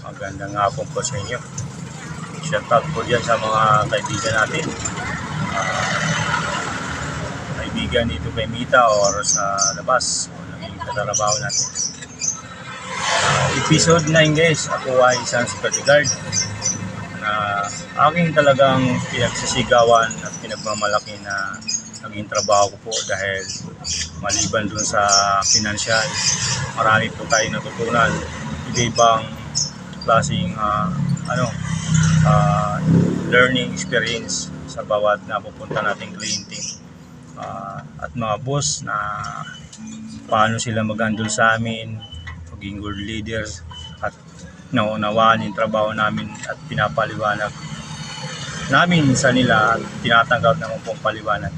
Magandang hapon po sa inyo. Shoutout po dyan sa mga kaibigan natin. Kaibigan dito kay Mita or sa labas o naging katrabaho natin. Episode 9 guys, ako ay isang security guard na aking talagang pinagsisigawan at pinagmamalaki na naging trabaho ko po dahil maliban dun sa financial, marami po tayo natutunan. Iba-ibang klaseng learning experience sa bawat napupunta nating kliyente at mga boss na paano sila mag-handle sa amin, maging good leaders at naunawaan yung trabaho namin at pinapaliwanag namin sa nila at tinatanggap naman pong paliwanag.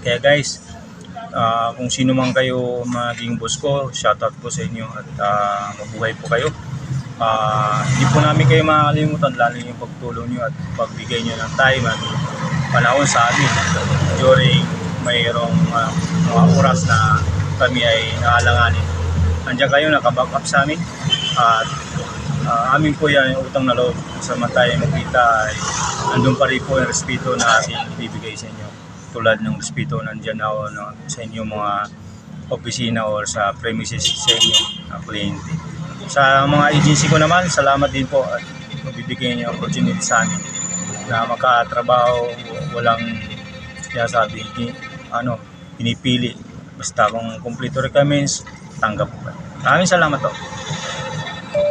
Kaya guys, kung sino man kayo maging boss ko, shoutout po sa inyo at mabuhay po kayo. Hindi po namin kayo makakalimutan, lalo yung pagtulong nyo at pagbigay nyo ng time at panahon sa amin during mayroong mga oras na kami ay naalanganin. Andiyan kayo, nakaback up sa amin at amin po yan yung utang na loob. Samantala magkita ay andun pa rin po yung respeto na ating ibibigay sa inyo, tulad ng respeto nandyan ako sa inyo mga opisina or sa premises sa inyo na kliyente. Sa mga agency ko naman, salamat din po at magbibigay niyo opportunity sa amin na makatrabaho, walang sinasabi, pinipili. Basta kung complete requirements, tanggap po. Maraming salamat po.